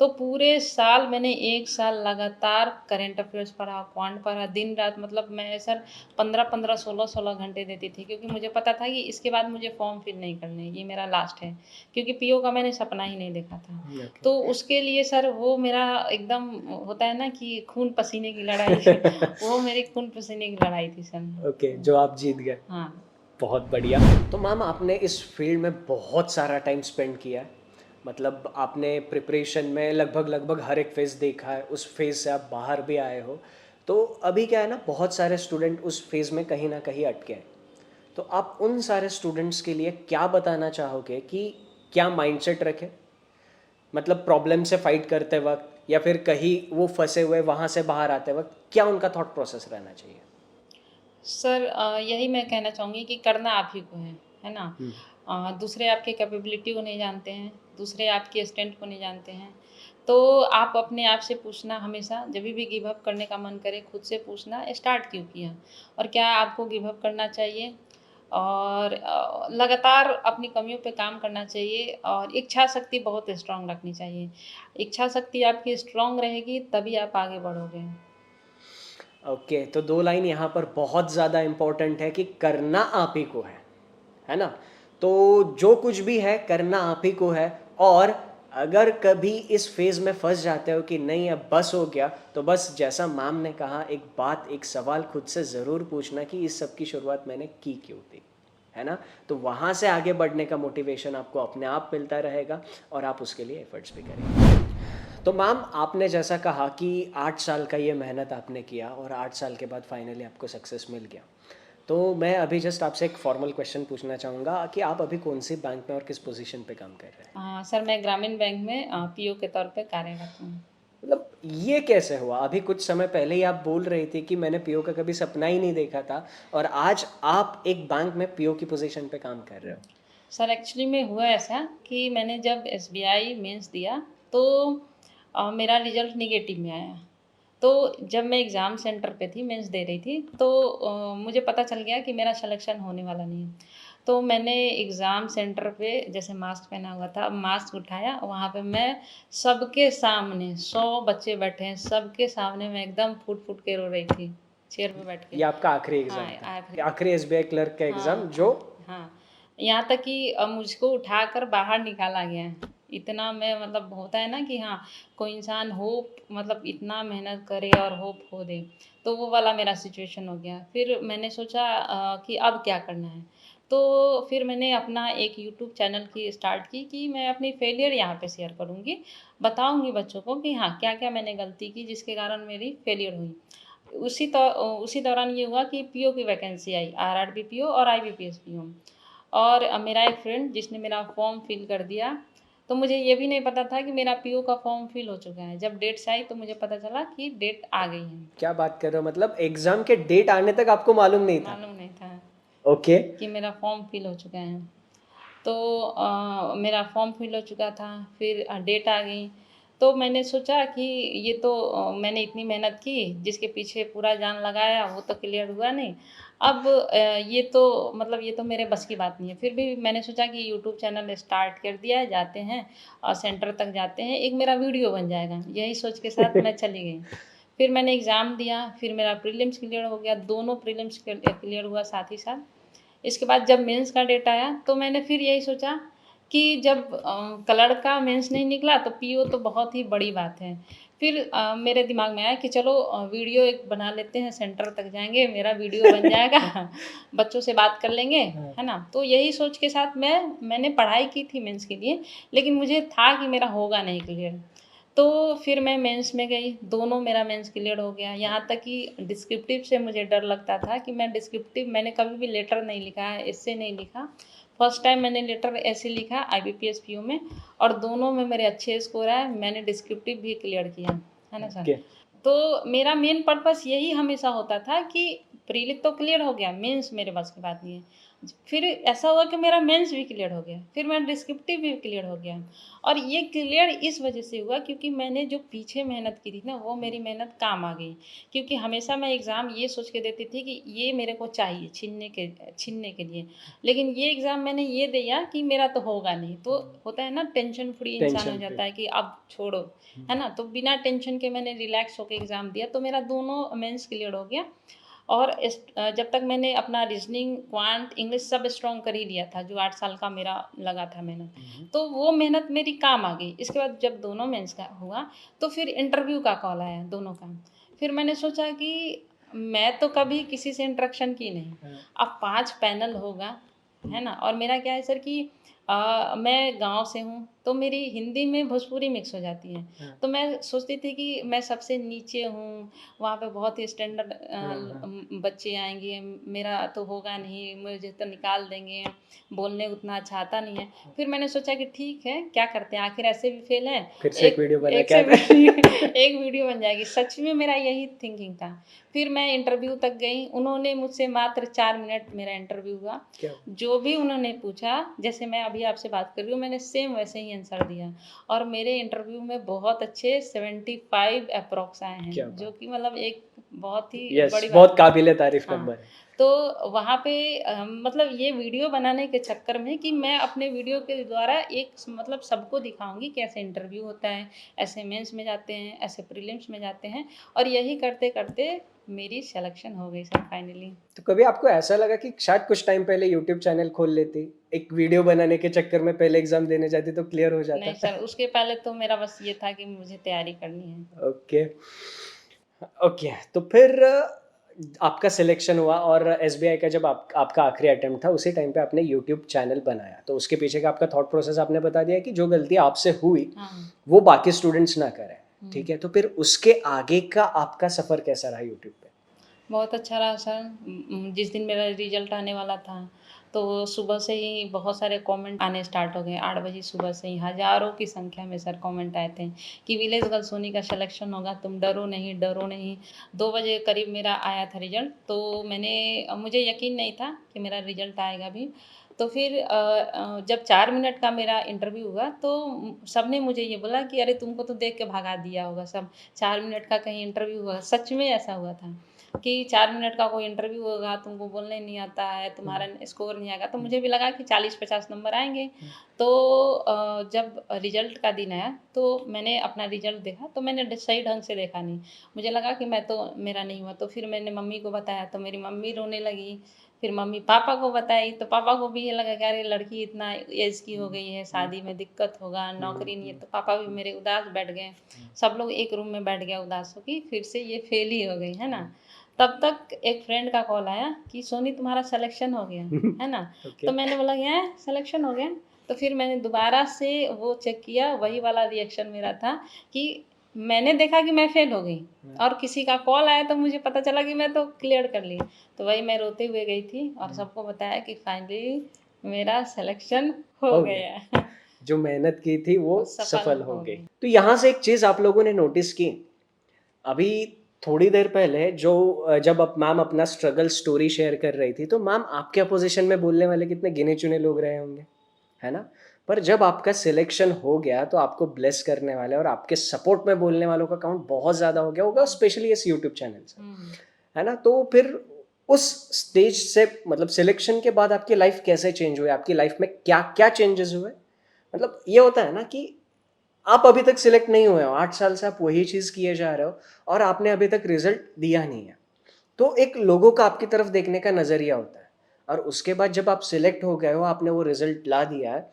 तो पूरे साल मैंने 1 साल लगातार करंट अफ़ेयर्स पढ़ा, क्वांट पढ़ा, दिन-रात, मतलब मैं सर 15-15, 16-16 घंटे देती थी, क्योंकि मुझे पता था कि इसके बाद मुझे फ़ॉर्म फिल नहीं करने, ये मेरा लास्ट है। क्योंकि पीओ का मैंने सपना ही नहीं देखा था। ओके। तो उसके लिए सर वो मेरा एकदम होता है ना कि खून-पसीने की लड़ाई वो मेरी खून-पसीने की लड़ाई थी सर। ओके, जो आप जीत गए। हाँ। बहुत बढ़िया। तो मैम, आपने इस फील्ड में बहुत सारा टाइम स्पेंड किया है, मतलब आपने प्रिपरेशन में लगभग लगभग हर एक फेज़ देखा है, उस फेज़ से आप बाहर भी आए हो। तो अभी क्या है ना, बहुत सारे स्टूडेंट उस फेज़ में कहीं ना कहीं अटके हैं। तो आप उन सारे स्टूडेंट्स के लिए क्या बताना चाहोगे कि क्या माइंडसेट रखें, मतलब प्रॉब्लम से फाइट करते वक्त, या फिर कहीं वो फंसे हुए वहाँ से बाहर आते वक्त क्या उनका थॉट प्रोसेस रहना चाहिए? सर यही मैं कहना चाहूँगी कि करना आप ही को है ना? हम्म। दूसरे आपके कैपेबिलिटी को नहीं जानते हैं, दूसरे आपके स्ट्रेंथ को नहीं जानते हैं। तो आप अपने आप से पूछना हमेशा, जभी भी गिव अप करने का मन करे खुद से पूछना स्टार्ट क्यों किया? और क्या आपको गिव अप करना चाहिए? और लगातार अपनी कमियों पे काम करना चाहिए और इच्छा शक्ति बहुत स्ट्रॉन्ग रखनी चाहिए। इच्छा शक्ति आपकी स्ट्रॉन्ग रहेगी तभी आप आगे बढ़ोगे। ओके, तो 2 लाइन यहाँ पर बहुत ज़्यादा इम्पोर्टेंट है कि करना आप ही को है ना? तो जो कुछ भी है करना आप ही को है। और अगर कभी इस फेज़ में फंस जाते हो कि नहीं अब बस हो गया, तो बस जैसा मैम ने कहा, एक बात, एक सवाल खुद से ज़रूर पूछना कि इस सब की शुरुआत मैंने की क्यों थी, है ना? तो वहाँ से आगे बढ़ने का मोटिवेशन आपको अपने आप मिलता रहेगा और आप उसके लिए एफर्ट्स भी करेंगे। तो मैम, आपने जैसा कहा कि 8 साल का ये मेहनत आपने किया और 8 साल के बाद फाइनली आपको सक्सेस मिल गया। तो मैं अभी जस्ट आपसे एक फॉर्मल क्वेश्चन पूछना चाहूँगा कि आप अभी कौन सी बैंक में और किस पोजीशन पे काम कर रहे हैं? सर मैं ग्रामीण बैंक में पीओ के तौर पे कार्यरत हूँ। मतलब ये कैसे हुआ? अभी कुछ समय पहले ही आप बोल रही थी कि मैंने पीओ का कभी सपना ही नहीं देखा था, और आज आप एक बैंक में पीओ की पोजीशन पे काम कर रहे हो। सर एक्चुअली में हुआ ऐसा कि मैंने जब एसबीआई मेंस दिया तो मेरा रिजल्ट नेगेटिव में आया। तो जब मैं एग्ज़ाम सेंटर पे थी, मेंस दे रही थी, तो मुझे पता चल गया कि मेरा सिलेक्शन होने वाला नहीं है। तो मैंने एग्ज़ाम सेंटर पे जैसे मास्क पहना हुआ था, मास्क उठाया, वहाँ पे मैं सबके सामने 100 बच्चे बैठे हैं, सबके सामने मैं एकदम फूट-फूट के रो रही थी, चेयर पे बैठ के। ये आपका आखिरी हाँ, एग्जाम आखिरी। था, आखिरी एसबीआई क्लर्क का एग्जाम, हाँ, जो हाँ, हाँ। यहाँ तक कि मुझको उठाकर बाहर निकाला गया है। इतना मैं, मतलब होता है ना कि हाँ, कोई इंसान होप, मतलब इतना मेहनत करे और होप खो दे, तो वो वाला मेरा सिचुएशन हो गया। फिर मैंने सोचा कि अब क्या करना है? तो फिर मैंने अपना एक यूट्यूब चैनल की स्टार्ट की कि मैं अपनी फेलियर यहाँ पे शेयर करूँगी, बताऊँगी बच्चों को कि हाँ, क्या-क्या मैंने गलती की जिसके कारण मेरी फेलियर हुई। उसी दौरान ये हुआ कि पीओ की वैकेंसी आई, आरआरबी पीओ और आईबीपीएस पीओ। और मेरा एक फ्रेंड जिसने मेरा फॉर्म फिल कर दिया, तो मुझे ये भी नहीं पता था कि मेरा पीओ का फॉर्म फिल हो चुका है। जब डेट्स आई तो मुझे पता चला कि डेट आ गई है। क्या बात कर रहे हो, मतलब एग्जाम के डेट आने तक आपको मालूम नहीं था? मालूम नहीं था ओके। कि मेरा फॉर्म फिल हो चुका है। तो मेरा फॉर्म फिल हो चुका था, फिर डेट आ गई। तो मैंने सोचा कि ये तो मैंने इतनी मेहनत की, जिसके पीछे पूरा जान लगाया, वो तो क्लियर हुआ नहीं। अब ये तो मतलब ये तो मेरे बस की बात नहीं है। फिर भी मैंने सोचा कि यूट्यूब चैनल स्टार्ट कर दिया है, जाते हैं और सेंटर तक जाते हैं, एक मेरा वीडियो बन जाएगा, यही सोच के साथ मैं चली गई। फिर मैंने एग्ज़ाम दिया, फिर मेरा प्रीलिम्स क्लियर हो गया, दोनों प्रीलिम्स क्लियर हुआ साथ ही साथ। इसके बाद जब मेंस का डेट आया तो मैंने फिर यही सोचा कि जब कलर का मेंस नहीं निकला तो पीओ तो बहुत ही बड़ी बात है। फिर मेरे दिमाग में आया कि चलो वीडियो एक बना लेते हैं, सेंटर तक जाएँगे, मेरा वीडियो बन जाएगा, बच्चों से बात कर लेंगे, है ना? तो यही सोच के साथ मैंने पढ़ाई की थी मेंस के लिए, लेकिन मुझे था कि मेरा होगा नहीं क्लियर। तो फिर मैं मेंस में गई, दोनों मेरा मेंस क्लियर हो गया। यहाँ तक कि डिस्क्रिप्टिव से मुझे डर लगता था कि मैंने कभी भी लेटर नहीं लिखा है, एस्से नहीं लिखा। फर्स्ट टाइम मैंने लेटर ऐसे लिखा आईबीपीएस पीओ में, और दोनों में मेरे अच्छे स्कोर आए। मैंने डिस्क्रिप्टिव भी क्लियर किया, है ना सर? ओके। तो मेरा मेन पर्पस यही हमेशा होता था कि प्रीली तो क्लियर हो गया, मेंस मेरे बस की बात नहीं है। फिर ऐसा हुआ कि मेरा मेंस भी क्लियर हो गया, फिर मेरा डिस्क्रिप्टिव भी क्लियर हो गया। और ये क्लियर इस वजह से हुआ क्योंकि मैंने जो पीछे मेहनत की थी ना, वो मेरी मेहनत काम आ गई। क्योंकि हमेशा मैं एग्ज़ाम ये सोच के देती थी कि ये मेरे को चाहिए छीनने के लिए। लेकिन ये एग्ज़ाम मैंने ये दिया कि मेरा तो होगा नहीं। तो होता है ना, टेंशन फ्री इंसान हो टेंशन फ्री। जाता है कि अब छोड़ो, है ना? तो बिना टेंशन के मैंने रिलैक्स होके एग्ज़ाम दिया, तो मेरा दोनों मेंस क्लियर हो गया। और जब तक मैंने अपना रीजनिंग, क्वांट, इंग्लिश सब स्ट्रॉन्ग कर ही लिया था, जो 8 साल का मेरा लगा था मेहनत, तो वो मेहनत मेरी काम आ गई। इसके बाद जब दोनों मेंस का हुआ, तो फिर इंटरव्यू का कॉल आया दोनों का। फिर मैंने सोचा कि मैं तो कभी किसी से इंटरेक्शन की नहीं, अब 5 पैनल होगा, है ना? और मेरा क्या है सर कि मैं गाँव से हूँ, तो मेरी हिंदी में भोजपुरी मिक्स हो जाती है। तो मैं सोचती थी कि मैं सबसे नीचे हूँ, वहाँ पे बहुत ही स्टैंडर्ड बच्चे आएँगे, मेरा तो होगा नहीं, मुझे तो निकाल देंगे, बोलने उतना अच्छा आता नहीं है। फिर मैंने सोचा कि ठीक है, क्या करते हैं, आखिर ऐसे भी फेल हैं, फिर से एक वीडियो बना एक के से आता है। एक वीडियो बन जाएगी। सच में मेरा यही थिंकिंग था। फिर मैं इंटरव्यू तक गई, उन्होंने मुझसे मात्र 4 मिनट मेरा इंटरव्यू हुआ। क्या? जो भी उन्होंने पूछा, जैसे मैं अभी आपसे बात कर रही हूँ, मैंने सेम वैसे ही आंसर दिया, और मेरे इंटरव्यू में बहुत अच्छे 75 अप्रॉक्स आए क्या हैं, जो बात! कि मतलब एक बहुत ही यस, बड़ी बात बहुत है। काबिले तारीफ हाँ, नंबर है। तो वहाँ पे मतलब ये वीडियो बनाने के चक्कर में कि मैं अपने वीडियो के द्वारा मतलब सबको दिखाऊँगी कि ऐसे इंटरव्यू होता है, ऐसे मेंस में जाते हैं, ऐसे प्रीलिम्स में जाते हैं, और यही करते-करते मेरी सिलेक्शन हो गई सर फाइनली। तो कभी आपको ऐसा लगा कि शायद कुछ टाइम पहले यूट्यूब चैनल खोल लेती, एक वीडियो बनाने के चक्कर में पहले एग्ज़ाम देने जाती तो क्लियर हो नहीं जाता? सर, उसके पहले तो मेरा बस ये था कि मुझे तैयारी करनी है। ओके। ओके, तो फिर आपका सिलेक्शन हुआ और एसबीआई का जब आपका आखिरी अटेम्प्ट था, उसी टाइम पे आपने यूट्यूब चैनल बनाया। तो उसके पीछे का आपका थॉट प्रोसेस आपने बता दिया कि जो गलती आपसे हुई, हाँ। वो बाकी स्टूडेंट्स ना करें। हुँ। ठीक है, तो फिर उसके आगे का आपका सफ़र कैसा रहा यूट्यूब पे? बहुत अच्छा रहा सर। जिस दिन मेरा रिज़ल्ट आने वाला था, तो सुबह से ही बहुत सारे कमेंट आने स्टार्ट हो गए। 8 बजे सुबह से ही हज़ारों की संख्या में सर कमेंट आए थे कि विलेज गर्ल सोनी का सिलेक्शन होगा, तुम डरो नहीं, डरो नहीं। 2 बजे करीब मेरा आया था रिज़ल्ट, तो मुझे यकीन नहीं था कि मेरा रिज़ल्ट आएगा भी। तो फिर जब 4 मिनट का मेरा इंटरव्यू हुआ, तो सबने मुझे ये बोला कि अरे तुमको तो देख के भगा दिया होगा सब, 4 मिनट का कहीं इंटरव्यू हुआ। सच में ऐसा हुआ था कि 4 मिनट का कोई इंटरव्यू होगा, तुमको बोलने नहीं आता है, तुम्हारा स्कोर नहीं आएगा, तो मुझे भी लगा कि 40-50 नंबर आएँगे। तो जब रिज़ल्ट का दिन आया, तो मैंने अपना रिज़ल्ट देखा, तो मैंने सही ढंग से देखा नहीं। मुझे लगा कि मेरा नहीं हुआ, तो फिर मैंने मम्मी को बताया, तो मेरी मम्मी रोने लगी। फिर मम्मी पापा को बताई, तो पापा को भी ये लगा कि अरे लड़की इतना एज की हो गई है, शादी में दिक्कत होगा, नौकरी नहीं है, तो पापा भी मेरे उदास बैठ गए। सब लोग एक रूम में बैठ गया उदास हो कि फिर से ये फेल ही हो गई, है ना? तब तक एक फ्रेंड का कॉल आया कि सोनी तुम्हारा सिलेक्शन हो गया, है ना? ओके। तो मैंने बोला हैं सिलेक्शन हो गया? तो फिर मैंने दोबारा से वो चेक किया, वही वाला रिएक्शन मेरा था कि मैंने देखा कि मैं फेल हो गई, और किसी का कॉल आया तो मुझे पता चला कि मैं तो क्लियर कर ली। तो वही मैं रोते हुए गई थी और सबको बताया कि फाइनली मेरा सिलेक्शन हो हो गया। गया। जो मेहनत की थी वो सफल सफल हो हो गई। गई। तो यहाँ से एक चीज आप लोगों ने नोटिस की, अभी थोड़ी देर पहले जब मैम अपना स्ट्रगल स्टोरी शेयर कर रही थी, तो मैम आपके अपोजिशन में बोलने वाले कितने गिने चुने लोग रहे होंगे, है ना? पर जब आपका सिलेक्शन हो गया तो आपको ब्लेस करने वाले और आपके सपोर्ट में बोलने वालों का काउंट बहुत ज़्यादा हो गया होगा, स्पेशली इस यूट्यूब चैनल से, हम्म। है ना? तो फिर उस स्टेज से मतलब सिलेक्शन के बाद आपकी लाइफ कैसे चेंज हुई, आपकी लाइफ में क्या क्या चेंजेस हुए? मतलब ये होता है ना कि आप अभी तक सिलेक्ट नहीं हुए हो, 8 साल से आप वही चीज़ किए जा रहे हो और आपने अभी तक रिजल्ट दिया नहीं है, तो एक लोगों का आपकी तरफ देखने का नज़रिया होता है, और उसके बाद जब आप सिलेक्ट हो गए हो, आपने वो रिजल्ट ला दिया है,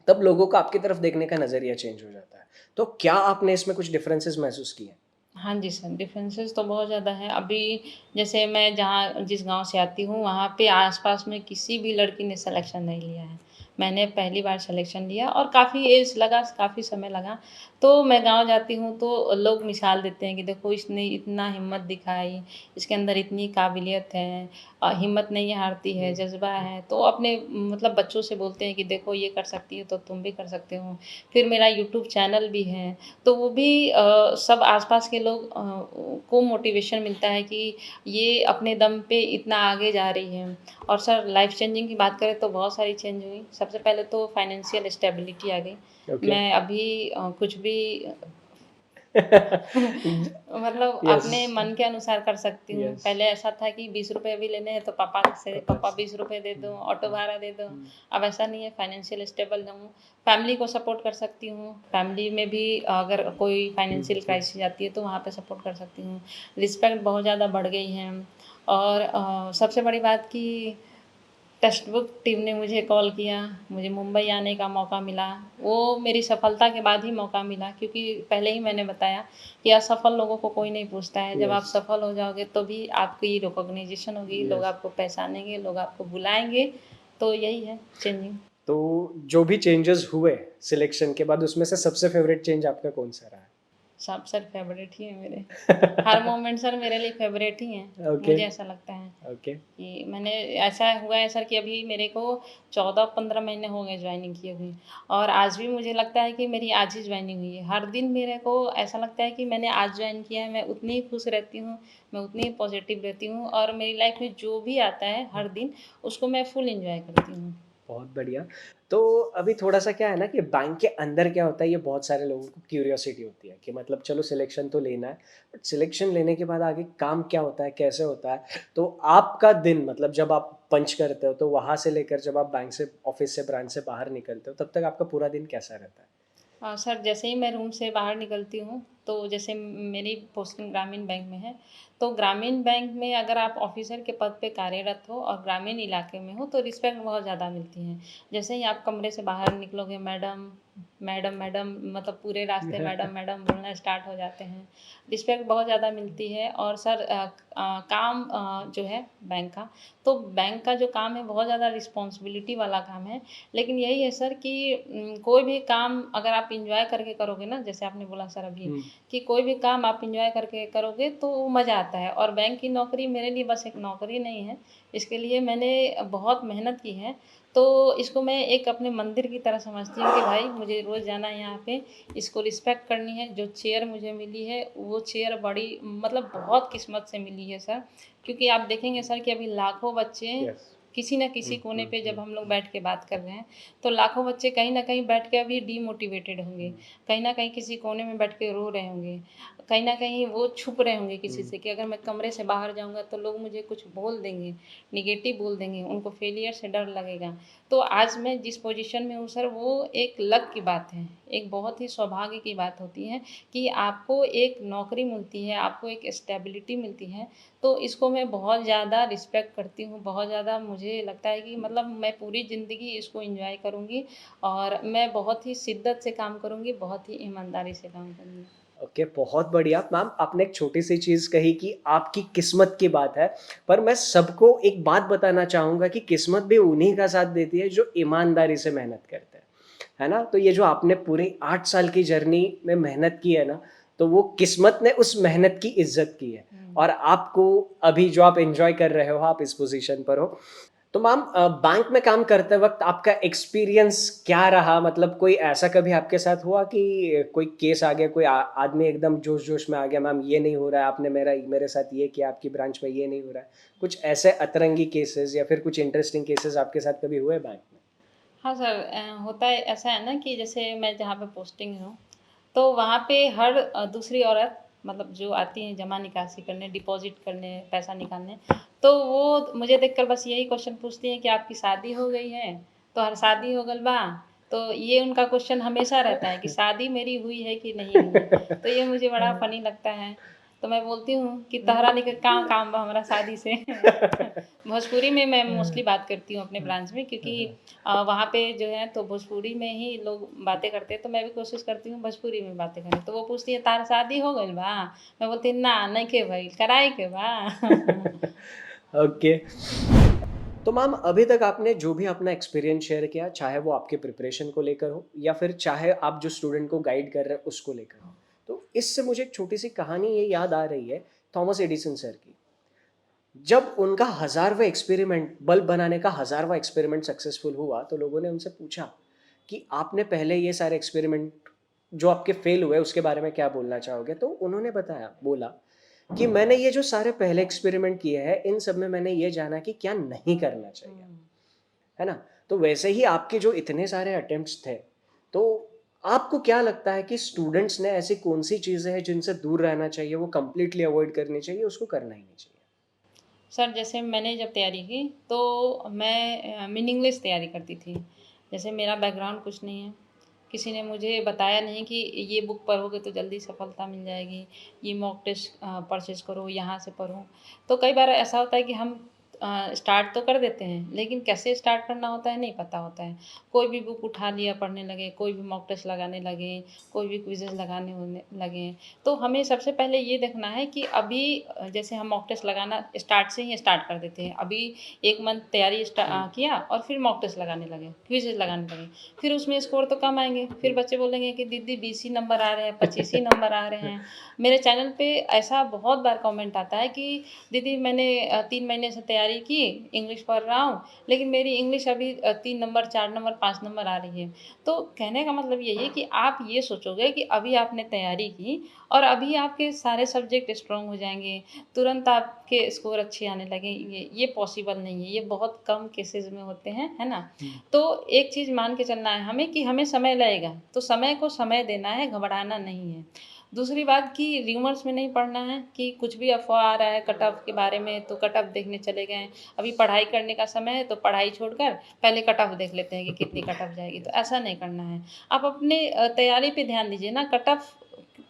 तब लोगों का आपकी तरफ देखने का नज़रिया चेंज हो जाता है। तो क्या आपने इसमें कुछ डिफरेंसेस महसूस किए? हाँ जी सर, डिफरेंसेस तो बहुत ज़्यादा है। अभी जैसे मैं जहाँ जिस गाँव से आती हूँ, वहाँ पे आस-पास में किसी भी लड़की ने सिलेक्शन नहीं लिया है। मैंने पहली बार सिलेक्शन लिया और काफ़ी एज लगा, काफ़ी समय लगा। तो मैं गाँव जाती हूँ तो लोग मिसाल देते हैं कि देखो इसने इतना हिम्मत दिखाई, इसके अंदर इतनी काबिलियत है, हिम्मत नहीं हारती है, जज़्बा है। तो अपने मतलब बच्चों से बोलते हैं कि देखो ये कर सकती है तो तुम भी कर सकते हो। फिर मेरा यूट्यूब चैनल भी है, तो वो भी सब आस-पास के लोग को मोटिवेशन मिलता है कि ये अपने दम पे इतना आगे जा रही है। और सर लाइफ़ चेंजिंग की बात करें तो बहुत सारी चेंज हुई। सबसे पहले तो फाइनेंशियल स्टेबिलिटी आ गई। ओके। मैं अभी कुछ भी मतलब यस, अपने मन के अनुसार कर सकती हूँ। यस। पहले ऐसा था कि 20 रुपए भी लेने हैं तो पापा से पापा पापा से। 20 रुपए दे दो, ऑटो भाड़ा दे दो। हम्म। अब ऐसा नहीं है, फाइनेंशियल स्टेबल हूँ, फैमिली को सपोर्ट कर सकती हूँ। फैमिली में भी अगर कोई फाइनेंशियल क्राइसिस आती है तो वहाँ पे सपोर्ट कर सकती हूँ। रिस्पेक्ट बहुत ज़्यादा बढ़ गई है। और सबसे बड़ी बात कि टेक्स्ट बुक टीम ने मुझे कॉल किया, मुझे मुंबई आने का मौका मिला। वो मेरी सफलता के बाद ही मौका मिला, क्योंकि पहले ही मैंने बताया कि असफल लोगों को कोई नहीं पूछता है। जब आप यस, सफल हो जाओगे तो भी आपकी रिकॉग्निशन होगी, लोग यस। आपको पहचानेंगे, लोग आपको बुलाएँगे। तो यही है चेंजिंग। तो जो भी चेंजेस हुए सिलेक्शन के बाद, उसमें से सबसे फेवरेट चेंज आपका कौन सा रहा सब सर फेवरेट ही है मेरे। हर है? मोमेंट सर मेरे लिए फेवरेट ही हैं, ओके, मुझे ऐसा लगता है। ओके। कि मैंने ऐसा हुआ है सर कि अभी मेरे को 14-15 महीने हो गए जॉइनिंग किए हुए, और आज भी मुझे लगता है कि मेरी आज ही जॉइनिंग हुई है। हर दिन मेरे को ऐसा लगता है कि मैंने आज जॉइन किया है। मैं उतनी ही खुश रहती हूँ, मैं उतनी ही पॉजिटिव रहती हूँ, और मेरी लाइफ में जो भी आता है हर दिन उसको मैं फुल एंजॉय करती हूँ। बहुत बढ़िया। तो अभी थोड़ा-सा क्या है ना कि बैंक के अंदर क्या होता है, ये बहुत सारे लोगों को क्यूरियोसिटी होती है कि मतलब चलो सिलेक्शन तो लेना है, बट सिलेक्शन लेने के बाद आगे काम क्या होता है, कैसे होता है? तो आपका दिन मतलब जब आप पंच करते हो, तो वहाँ से लेकर जब आप बैंक से, ऑफ़िस से, ब्रांच से बाहर निकलते हो, तब तक आपका पूरा दिन कैसा रहता है? सर जैसे ही मैं रूम से बाहर निकलती हूँ, तो जैसे मेरी पोस्टिंग ग्रामीण बैंक में है, तो ग्रामीण बैंक में अगर आप ऑफिसर के पद पे कार्यरत हो और ग्रामीण इलाके में हो तो रिस्पेक्ट बहुत ज़्यादा मिलती है। जैसे ही आप कमरे से बाहर निकलोगे, मैडम मैडम मैडम मतलब पूरे रास्ते मैडम मैडम बोलना स्टार्ट हो जाते हैं। रिस्पेक्ट बहुत ज़्यादा मिलती है। और सर काम जो है बैंक का, तो बैंक का जो काम है बहुत ज़्यादा रिस्पॉन्सिबिलिटी वाला काम है। लेकिन यही है सर कि कोई भी काम अगर आप एंजॉय करके करोगे ना, जैसे आपने बोला सर अभी हुँ। कि कोई भी काम आप एंजॉय करके करोगे तो मज़ा आता है। और बैंक की नौकरी मेरे लिए बस एक नौकरी नहीं है, इसके लिए मैंने बहुत मेहनत की है। तो इसको मैं एक अपने मंदिर की तरह समझती हूँ कि भाई मुझे रोज़ जाना है यहाँ पे, इसको रिस्पेक्ट करनी है। जो चेयर मुझे मिली है वो चेयर बड़ी मतलब बहुत किस्मत से मिली है सर। क्योंकि आप देखेंगे सर कि अभी लाखों बच्चे यस। किसी न हुँ, किसी कोने हुँ, पे, जब हुँ, हम लोग हुँ, बैठ के बात कर रहे हैं, तो लाखों बच्चे कहीं न कहीं बैठ के अभी डीमोटिवेटेड होंगे। हुँ, कहीं न कहीं किसी कोने में बैठ के रो रहे होंगे। कहीं न कहीं वो छुप रहे होंगे किसी हुँ। से कि अगर मैं कमरे से बाहर जाऊँगा तो लोग मुझे कुछ बोल देंगे, नेगेटिव बोल देंगे, उनको फेलियर से डर लगेगा। तो आज मैं जिस पोज़ीशन में हूँ सर, वो एक लक की बात है, एक बहुत ही सौभाग्य की बात होती है कि आपको एक नौकरी मिलती है, आपको एक स्टेबिलिटी मिलती है। तो इसको मैं बहुत ज़्यादा रिस्पेक्ट करती हूँ, बहुत ज़्यादा मुझे लगता है कि मतलब मैं पूरी ज़िंदगी इसको एन्जॉय करूँगी, और मैं बहुत ही शिद्दत से काम करूँगी, बहुत ही ईमानदारी से काम करूँगी। ओके, बहुत बढ़िया। मैम आपने एक छोटी-सी चीज़ कही कि आपकी किस्मत की बात है, पर मैं सबको एक बात बताना चाहूँगा कि किस्मत भी उन्हीं का साथ देती है जो ईमानदारी से मेहनत करते हैं, है ना? तो ये जो आपने पूरी 8 साल की जर्नी में मेहनत की है ना, तो वो किस्मत ने उस मेहनत की इज़्ज़त की है, हुँ। और आपको अभी जो आप एन्जॉय कर रहे हो, आप इस पोज़ीशन पर हो। तो मैम बैंक में काम करते वक़्त आपका एक्सपीरियंस क्या रहा? मतलब कोई ऐसा कभी आपके साथ हुआ कि कोई केस आ गया, कोई आदमी एकदम जोश-जोश में आ गया, मैम ये नहीं हो रहा है, आपने मेरे साथ ये किया, आपकी ब्रांच में ये नहीं हो रहा है। कुछ ऐसे अतरंगी केसेज़ या फिर कुछ इंटरेस्टिंग केसेज़ आपके साथ कभी हुए बैंक में? हाँ सर, होता है ऐसा है ना कि जैसे मैं जहाँ पे पोस्टिंग हूँ, तो वहाँ पे हर दूसरी औरत मतलब जो आती हैं जमा निकासी करने, डिपॉज़िट करने, पैसा निकालने, तो वो मुझे देखकर बस यही क्वेश्चन पूछती हैं कि आपकी शादी हो गई है? तोहर शादी हो गइल बा? तो ये उनका क्वेश्चन हमेशा रहता है कि शादी मेरी हुई है कि नहीं हुई? तो ये मुझे बड़ा फ़नी लगता है। तो मैं बोलती हूँ कि तहरा निके का काम बा हमरा शादी से? भोजपुरी में मैं मोस्टली बात करती हूँ अपने ब्रांच में, क्योंकि वहाँ पे जो है तो भोजपुरी में ही लोग बातें करते हैं, तो मैं भी कोशिश करती हूँ भोजपुरी में बातें करने। तो वो पूछती है तार शादी हो गइल बा? मैं बोलती ना नइखे भइल, कराए के बा। ओके। तो मैम अभी तक आपने जो भी अपना एक्सपीरियंस शेयर किया, चाहे वो आपके प्रिपरेशन को लेकर हो या फिर चाहे आप जो स्टूडेंट को गाइड कर रहे हैं उसको लेकर हो। तो इससे मुझे एक छोटी सी कहानी ये याद आ रही है थॉमस एडिसन सर की। जब उनका हज़ारवाँ एक्सपेरिमेंट बल्ब बनाने का हज़ारवाँ एक्सपेरिमेंट सक्सेसफुल हुआ तो लोगों ने उनसे पूछा कि आपने पहले ये सारे एक्सपेरिमेंट जो आपके फेल हुए उसके बारे में क्या बोलना चाहोगे? तो उन्होंने बोला कि मैंने ये जो सारे पहले एक्सपेरिमेंट किए हैं इन सब में मैंने ये जाना कि क्या नहीं करना चाहिए। हुँ। है ना? तो वैसे ही आपके जो इतने सारे अटेम्प्ट्स थे, तो आपको क्या लगता है कि स्टूडेंट्स ने ऐसी कौन-सी चीज़ें हैं जिनसे दूर रहना चाहिए, वो कंप्लीटली अवॉइड करनी चाहिए, उसको करना ही नहीं चाहिए? सर जैसे मैंने जब तैयारी की तो मैं मीनिंगलेस तैयारी करती थी। जैसे मेरा बैकग्राउंड कुछ नहीं है। किसी ने मुझे बताया नहीं कि ये बुक पढ़ोगे तो जल्दी सफलता मिल जाएगी, ये मॉक टेस्ट परचेज़ करो, यहाँ से पढ़ो। तो कई बार ऐसा होता है कि हम स्टार्ट तो कर देते हैं, लेकिन कैसे स्टार्ट करना होता है नहीं पता होता है। कोई भी बुक उठा लिया पढ़ने लगे, कोई भी मॉक टेस्ट लगाने लगे, कोई भी क्विज़ेज़ लगाने होने लगे। तो हमें सबसे पहले ये देखना है कि अभी जैसे हम मॉक टेस्ट लगाना स्टार्ट से ही स्टार्ट कर देते हैं। अभी 1 मंथ तैयारी हुँ, किया और फिर मॉक टेस्ट लगाने लगे, क्विज़ेज़ लगाने लगे। फिर उसमें स्कोर तो कम आएँगे, फिर हुँ। बच्चे बोलेंगे कि दीदी 20 ही नंबर आ रहे हैं, 25 ही नंबर आ रहे हैं। मेरे चैनल पे ऐसा बहुत बार कमेंट आता है कि दीदी मैंने 3 महीने से तैयारी की, इंग्लिश पढ़ रहा हूँ, लेकिन मेरी इंग्लिश अभी 3 नंबर, 4 नंबर, 5 नंबर आ रही है। तो कहने का मतलब यही है कि आप ये सोचोगे कि अभी आपने तैयारी की और अभी आपके सारे सब्जेक्ट स्ट्रॉन्ग हो जाएँगे, तुरंत आपके स्कोर अच्छे आने लगेंगे, ये पॉसिबल नहीं है, ये बहुत कम केसेज़ में होते हैं, है ना? हुँ। तो एक चीज़ मान के चलना है हमें कि हमें समय लगेगा, तो समय को समय देना है, घबराना नहीं है। दूसरी बात कि र्यूमर्स में नहीं पड़ना है कि कुछ भी अफ़वाह आ रहा है कट ऑफ के बारे में, तो कट ऑफ देखने चले गए। अभी पढ़ाई करने का समय है, तो पढ़ाई छोड़कर पहले कट ऑफ देख लेते हैं कि कितनी कट ऑफ जाएगी, तो ऐसा नहीं करना है। आप अपने तैयारी पे ध्यान दीजिए ना, कट ऑफ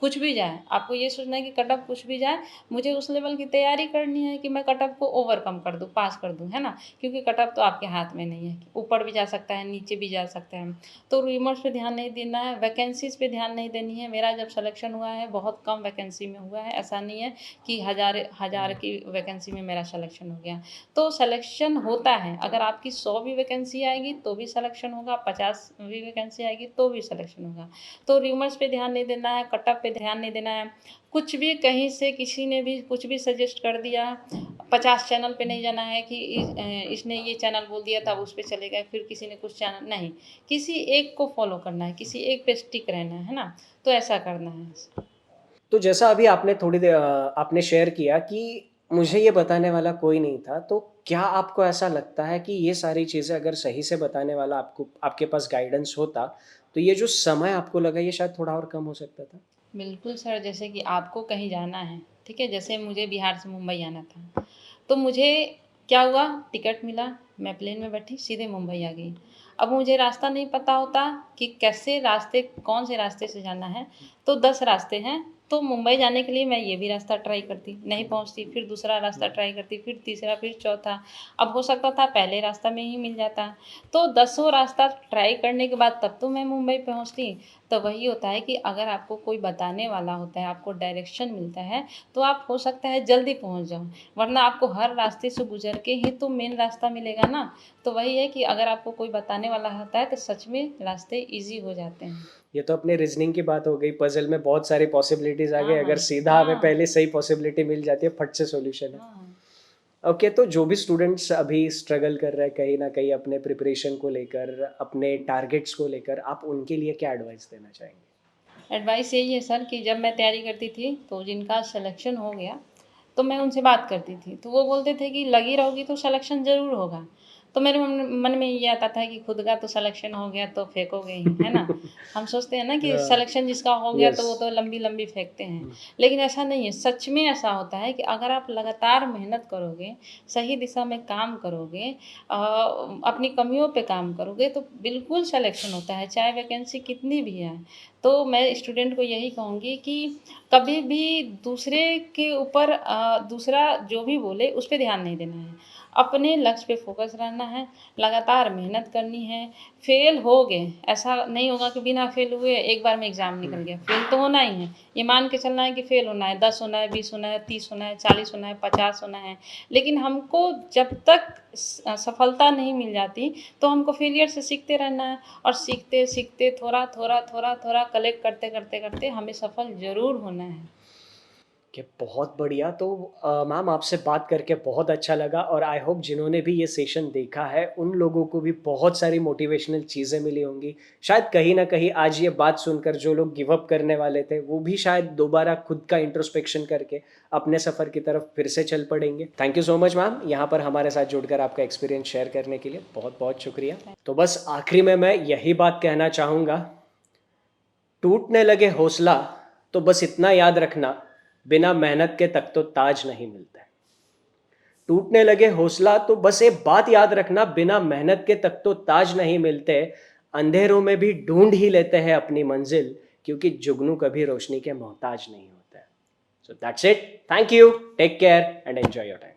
कुछ भी जाए, आपको ये सोचना है कि कट ऑफ कुछ भी जाए, मुझे उस लेवल की तैयारी करनी है कि मैं कट ऑफ को ओवरकम कर दूँ, पास कर दूँ, है ना? क्योंकि कट ऑफ तो आपके हाथ में नहीं है, ऊपर भी जा सकता है, नीचे भी जा सकता है। तो रूमर्स पे ध्यान नहीं देना है, वैकेंसीज़ पे ध्यान नहीं देनी है। मेरा जब सिलेक्शन हुआ है, बहुत कम वैकेंसी में हुआ है, ऐसा नहीं है कि हज़ार हज़ार की वैकेंसी में मेरा सिलेक्शन हो गया। तो सिलेक्शन होता है, अगर आपकी 100 भी वैकेंसी आएगी तो भी सिलेक्शन होगा, 50 भी वैकेंसी आएगी तो भी सिलेक्शन होगा। तो रूमर्स पे ध्यान नहीं देना है, कट ऑफ पे ध्यान नहीं देना है। कुछ भी कहीं से किसी ने भी कुछ भी सजेस्ट कर दिया, 50 चैनल पे नहीं जाना है कि इसने ये चैनल बोल दिया था, उस पे चले गए, फिर किसी ने कुछ चैनल नहीं, किसी एक को फ़ॉलो करना है, किसी एक पे स्टिक रहना है ना? तो ऐसा करना है। तो जैसा अभी आपने आपने शेयर किया कि मुझे ये बताने वाला कोई नहीं था, तो क्या आपको ऐसा लगता है कि ये सारी चीज़ें अगर सही से बताने वाला आपके पास गाइडेंस होता, तो ये जो समय आपको लगा ये शायद थोड़ा और कम हो सकता था? बिल्कुल सर, जैसे कि आपको कहीं जाना है, ठीक है? जैसे मुझे बिहार से मुंबई आना था, तो मुझे क्या हुआ, टिकट मिला, मैं प्लेन में बैठी, सीधे मुंबई आ गई। अब मुझे रास्ता नहीं पता होता कि कैसे रास्ते कौन से रास्ते से जाना है, तो 10 रास्ते हैं, तो मुंबई जाने के लिए मैं ये भी रास्ता ट्राई करती, नहीं पहुँचती, फिर दूसरा रास्ता ट्राई करती, फिर तीसरा, फिर चौथा। अब हो सकता था पहले रास्ता में ही मिल जाता, तो दसों रास्ता ट्राई करने के बाद तब तो मैं मुंबई पहुँचती। तो वही होता है कि अगर आपको कोई बताने वाला होता है, आपको डायरेक्शन मिलता है, तो आप हो सकता है जल्दी पहुँच जाओ, वरना आपको हर रास्ते से गुज़र के ही तो मेन रास्ता मिलेगा ना। तो वही है कि अगर आपको कोई बताने वाला होता है, तो सच में रास्ते ईज़ी हो जाते हैं। ये तो अपने रीज़निंग की बात हो गई, पज़ल में बहुत सारी पॉसिबिलिटीज़ आ गई, हाँ, अगर हाँ। सीधा हमें हाँ, पहले सही पॉसिबिलिटी मिल जाती है, फट से सॉल्यूशन है। हाँ। ओके, तो जो भी स्टूडेंट्स अभी स्ट्रगल कर रहे हैं कहीं ना कहीं अपने प्रिपरेशन को लेकर, अपने टारगेट्स को लेकर, आप उनके लिए क्या एडवाइस देना चाहेंगे? एडवाइस यही है सर कि जब मैं तैयारी करती थी तो जिनका सिलेक्शन हो गया तो मैं उनसे बात करती थी तो वो बोलते थे कि लगी रहोगी तो सिलेक्शन ज़रूर होगा। तो मेरे मन में ये आता था कि खुद का तो सिलेक्शन हो गया तो फेंकोगे ही, है ना? हम सोचते हैं ना कि सिलेक्शन जिसका हो गया तो यस। वो तो लंबी-लंबी फेंकते हैं। लेकिन ऐसा नहीं है, सच में ऐसा होता है कि अगर आप लगातार मेहनत करोगे, सही दिशा में काम करोगे, अपनी कमियों पे काम करोगे तो बिल्कुल सिलेक्शन होता है, चाहे वैकेंसी कितनी भी आए। तो मैं स्टूडेंट को यही कहूँगी कि कभी भी दूसरे के ऊपर दूसरा जो भी बोले उस पे ध्यान नहीं देना है। अपने लक्ष्य पे फ़ोकस रहना है, लगातार मेहनत करनी है। फ़ेल हो गए, ऐसा नहीं होगा कि बिना फ़ेल हुए एक बार में एग्ज़ाम निकल गया, फ़ेल तो होना ही है। ये मान के चलना है कि फ़ेल होना है, 10 होना है, 20 होना है, 30 होना है, 40 होना है, 50 होना है। लेकिन हमको जब तक सफलता नहीं मिल जाती, तो हमको फेलियर से सीखते रहना है और सीखते-सीखते थोड़ा कलेक्ट करते हमें सफल ज़रूर होना है। कि बहुत बढ़िया। तो मैम, आपसे बात करके बहुत अच्छा लगा और आई होप जिन्होंने भी ये सेशन देखा है उन लोगों को भी बहुत सारी मोटिवेशनल चीज़ें मिली होंगी। शायद कहीं ना कहीं आज ये बात सुनकर जो लोग गिव अप करने वाले थे वो भी शायद दोबारा खुद का इंट्रोस्पेक्शन करके अपने सफ़र की तरफ फिर से चल पड़ेंगे। Thank you so much ma'am, यहाँ पर हमारे साथ जुड़कर आपका एक्सपीरियंस शेयर करने के लिए बहुत बहुत शुक्रिया। तो बस आखिरी में मैं यही बात कहना चाहूँगा, टूटने लगे हौसला तो बस इतना याद रखना, बिना मेहनत के तक तो ताज नहीं मिलते। टूटने लगे हौसला तो बस एक बात याद रखना, बिना मेहनत के तक तो ताज नहीं मिलते। अंधेरों में भी ढूंढ ही लेते हैं अपनी मंजिल, क्योंकि जुगनू कभी रोशनी के मोहताज नहीं होते। So that's it, thank you, take care and enjoy your time.